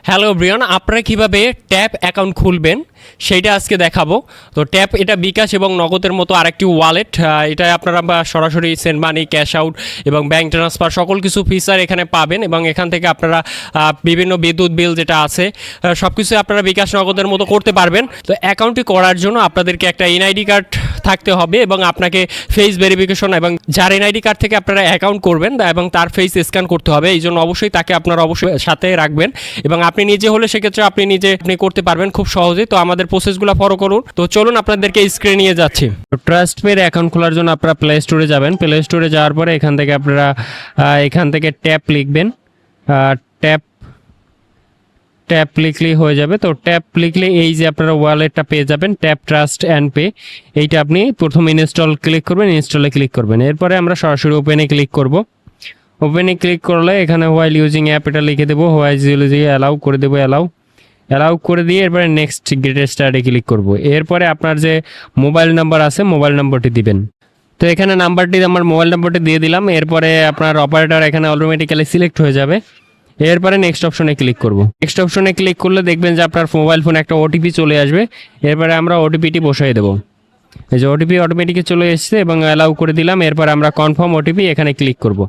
Hello Brian, আপনারা কিভাবে tap account খুলবেন সেইটা আজকে দেখাবো। তো ট্যাপ এটা বিকাশ এবং নগদের মতো আরেকটি ওয়ালেট। এটা আপনারা সরাসরি সেন্ড মানি, ক্যাশ আউট এবং ব্যাঙ্ক ট্রান্সফার সকল কিছু ফিচার এখানে পাবেন এবং এখান থেকে আপনারা বিভিন্ন বিদ্যুৎ বিল যেটা আছে সব কিছু আপনারা বিকাশ নগদের মতো করতে পারবেন। তো অ্যাকাউন্টটি করার জন্য আপনাদেরকে একটা এনআইডি কার্ড থাকতে হবে এবং আপনাকে ফেস ভেরিফিকেশন এবং যার এনআইডি কার্ড থেকে আপনারা অ্যাকাউন্ট করবেন এবং তার ফেস স্ক্যান করতে হবে। এই জন্য অবশ্যই তাকে আপনারা অবশ্যই সাথে রাখবেন এবং আপনি নিজে হলে সেক্ষেত্রে আপনি করতে পারবেন খুব সহজেই। তো আমাদের প্রসেসগুলো ফলো করুন। তো চলুন আপনাদেরকে স্ক্রিনে নিয়ে যাচ্ছি। ট্রাস্ট পের অ্যাকাউন্ট খোলার জন্য আপনারা প্লে স্টোরে যাবেন। প্লে স্টোরে যাওয়ার পরে এখান থেকে আপনারা এখান থেকে ট্যাপ লিখবেন। ট্যাপ লিখলেই হয়ে যাবে। তো ট্যাপ লিখলে এই যে আপনারা ওয়ালেটটা পেয়ে যাবেন, ট্যাপ ট্রাস্ট অ্যান্ড পে। এইটা আপনি প্রথমে ইনস্টল ক্লিক করবেন, ইনস্টলে ক্লিক করবেন। এরপরে আমরা সরাসরি ওপেনে ক্লিক করব। ওপেনে ক্লিক করলে এখানে হোয়াইল ইউজিং অ্যাপ এটা লিখে দেবো, হোয়াইল ইউজিং অ্যালাউ করে দেবো, অ্যালাউ করে দিয়ে এরপরে নেক্সট গেট স্টার্টে ক্লিক করব। এরপরে আপনার যে মোবাইল নাম্বার আছে মোবাইল নম্বরটি দিবেন। তো এখানে আমার মোবাইল নাম্বারটি দিয়ে দিলাম। এরপরে আপনার অপারেটর এখানে অটোমেটিক্যালি সিলেক্ট হয়ে যাবে। এরপরে নেক্সট অপশনে ক্লিক করব। নেক্সট অপশনে ক্লিক করলে দেখবেন যে আপনার মোবাইল ফোনে একটা ওটিপি চলে আসবে। এরপরে আমরা ওটিপিটি বসাই দেবো। এই যে ওটিপি অটোমেটিক্যালি চলে এসেছে এবং অ্যালাউ করে দিলাম। এরপর আমরা কনফার্ম ওটিপি এখানে ক্লিক করব।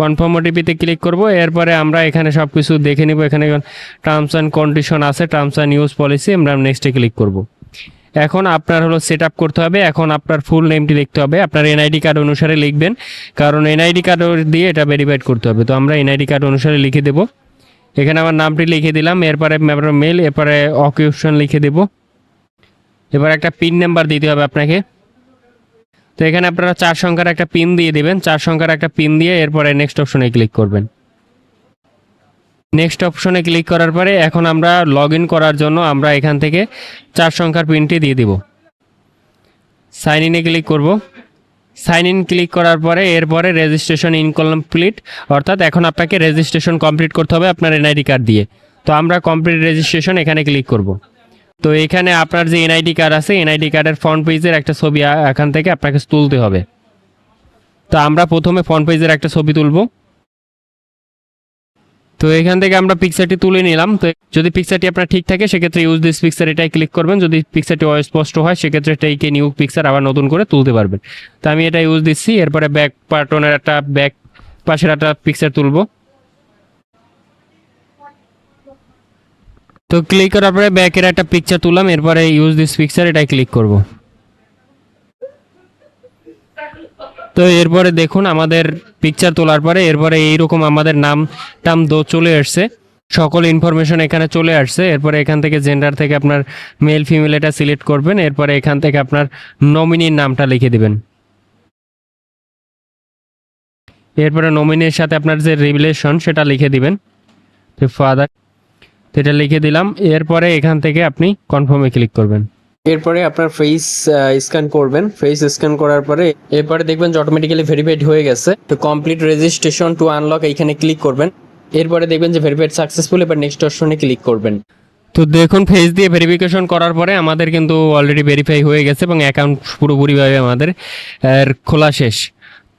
কনফার্ম ওটিপিতে ক্লিক করব। এরপরে আমরা এখানে সব কিছু দেখে নিব। এখানে টার্মস অ্যান্ড কন্ডিশন আছে, টার্মস অ্যান্ড ইউজ পলিসি। আমরা নেক্সটে ক্লিক করব। এখন আপনার সেট আপ করতে হবে। এখন আপনার ফুল নেমটি লিখতে হবে, আপনার এনআইডি কার্ড অনুসারে লিখবেন, কারণ এনআইডি কার্ড দিয়ে এটা ভেরিফাইড করতে হবে। তো আমরা এনআইডি কার্ড অনুসারে লিখে দেব। এখানে আমার নামটি লিখে দিলাম। এরপরে মেল, এরপরে অকুপেশন লিখে দেব। এবার একটা পিন নাম্বার দিতে হবে আপনাকে। তো এখানে আপনারা 4 সংখ্যার একটা পিন দিয়ে দেবেন। 4 সংখ্যার একটা পিন দিয়ে এরপরে নেক্সট অপশনে ক্লিক করবেন। নেক্সট অপশনে ক্লিক করার পরে এখন আমরা লগ ইন করার জন্য আমরা এখান থেকে 4 সংখ্যার পিনটি দিয়ে দিব। সাইন ইনে ক্লিক করব। সাইন ইন ক্লিক করার পরে এরপরে রেজিস্ট্রেশন ইনকমপ্লিট, অর্থাৎ এখন আপনাকে রেজিস্ট্রেশন কমপ্লিট করতে হবে আপনার এনআইডি কার্ড দিয়ে। তো আমরা কমপ্লিট রেজিস্ট্রেশন এখানে ক্লিক করব। তো এখানে আপনার যে এনআইডি কার্ড আছে এনআইডি কার্ডের ফ্রন্ট পেজের একটা ছবি এখান থেকে আপনাকে তুলতে হবে। তো আমরা প্রথমে ফ্রন্ট পেজের একটা ছবি তুলব। তো এখান থেকে আমরা পিকচারটি তুলে নিলাম। তো যদি পিকচারটি আপনার ঠিক থাকে সেক্ষেত্রে ইউজ দিস পিকচার এটাই ক্লিক করবেন। যদি পিকচারটি অস্পষ্ট হয় সেক্ষেত্রে এটাইকে নিউ পিকচার আবার নতুন করে তুলতে পারবেন। তো আমি এটা ইউজ দিচ্ছি। এরপরে ব্যাক পার্টনের একটা ব্যাক পাশের একটা পিকচার তুলব। তো ক্লিক করার পরে ব্যাকের একটা পিকচার তুললাম। এরপরে ইউজ দিস পিকচার এটাই ক্লিক করব। তো এরপরে দেখুন আমাদের পিকচার তোলার পরে এরপরে এইরকম আমাদের নাম টাম চলে আসছে, সকল ইনফরমেশন এখানে চলে আসছে। এরপরে এখান থেকে জেন্ডার থেকে আপনার মেল ফিমেল এটা সিলেক্ট করবেন। এরপরে এখান থেকে আপনার নমিনির নামটা লিখে দিবেন। এরপরে নমিনির সাথে আপনার যে রিলেশন সেটা লিখে দিবেন, তো ফাদার, তো এটা লিখে দিলাম। এরপরে এখান থেকে আপনি কনফার্মে ক্লিক করবেন। এরপরে আপনার ফেস স্ক্যান করবেন। ফেস স্ক্যান করার পরে এরপরে দেখবেন যে অটোমেটিক্যালি ভেরিফাইড হয়ে গেছে। তো কমপ্লিট রেজিস্ট্রেশন টু আনলক এইখানে ক্লিক করবেন। এরপরে দেখবেন যে ভেরিফাইড সাকসেসফুল। এবার নেক্সট অপশনে ক্লিক করবেন। তো দেখুন ফেস দিয়ে ভেরিফিকেশন করার পরে আমাদের কিন্তু অলরেডি ভেরিফাই হয়ে গেছে এবং অ্যাকাউন্ট পুরোপুরিভাবে আমাদের খোলা শেষ।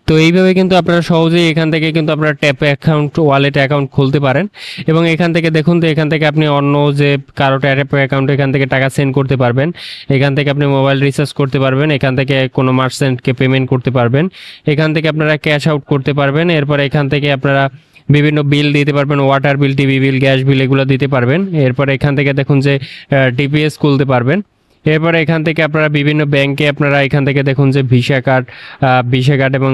তো এইভাবে কিন্তু আপনারা সহজেই এখান থেকে কিন্তু আপনারা ট্যাপ অ্যাকাউন্ট, ওয়ালেট অ্যাকাউন্ট খুলতে পারেন এবং এখান থেকে দেখুন, তো এখান থেকে আপনি অন্য যে কারো ট্যাপ অ্যাকাউন্টে এখান থেকে টাকা সেন্ড করতে পারবেন। এখান থেকে আপনি মোবাইল রিচার্জ করতে পারবেন। এখান থেকে কোনো মার্চেন্টকে পেমেন্ট করতে পারবেন। এখান থেকে আপনারা ক্যাশ আউট করতে পারবেন। এরপর এখান থেকে আপনারা বিভিন্ন বিল দিতে পারবেন, ওয়াটার বিল, টিভি বিল, গ্যাস বিল এগুলো দিতে পারবেন। এরপর এখান থেকে দেখুন যে ডিপিএস খুলতে পারবেন। এরপরে এখান থেকে আপনারা বিভিন্ন ব্যাংকে আপনারা এখান থেকে দেখুন যে ভিসা কার্ড এবং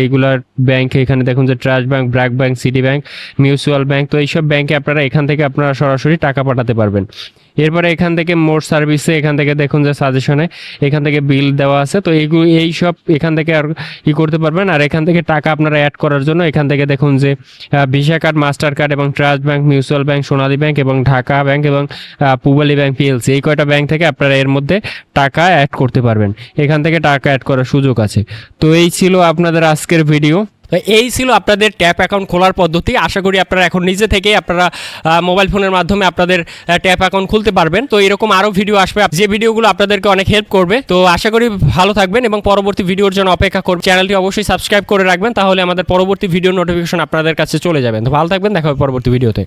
এইগুলার ব্যাংকে এখানে দেখুন যে trust bank, BRAC bank, city bank, mutual bank. তো এইসব ব্যাংকে আপনারা এখান থেকে আপনারা সরাসরি টাকা পাঠাতে পারবেন। এরপরে এখান থেকে মোর সার্ভিসে এখান থেকে দেখুন যে সাজেশনে এখান থেকে বিল দেওয়া আছে। তো এই সব এখান থেকে আর করতে পারবেন। আর এখান থেকে টাকা আপনারা অ্যাড করার জন্য এখান থেকে দেখুন যে ভিসা কার্ড, মাস্টার কার্ড এবং ট্রাস্ট ব্যাংক, মিউচুয়াল ব্যাংক, সোনালী ব্যাংক এবং ঢাকা ব্যাংক এবং পূবালী ব্যাংক পিএলসি, এই কয়টা ব্যাংক থেকে আপনারা এর মধ্যে টাকা অ্যাড করতে পারবেন। এখান থেকে টাকা অ্যাড করার সুযোগ আছে। তো এই ছিল আপনাদের আজকের ভিডিও। তো এই ছিল আপনাদের ট্যাপ অ্যাকাউন্ট খোলার পদ্ধতি। আশা করি আপনারা এখন নিজে থেকে আপনারা মোবাইল ফোনের মাধ্যমে আপনাদের ট্যাপ অ্যাকাউন্ট খুলতে পারবেন। তো এরকম আরও ভিডিও আসবে যে ভিডিওগুলো আপনাদেরকে অনেক হেল্প করবে। তো আশা করি ভালো থাকবেন এবং পরবর্তী ভিডিওর জন্য অপেক্ষা করবেন। চ্যানেলটি অবশ্যই সাবস্ক্রাইব করে রাখবেন, তাহলে আমাদের পরবর্তী ভিডিও নোটিফিকেশন আপনাদের কাছে চলে যাবেন। তো ভালো থাকবেন, দেখা হবে পরবর্তী ভিডিওতে।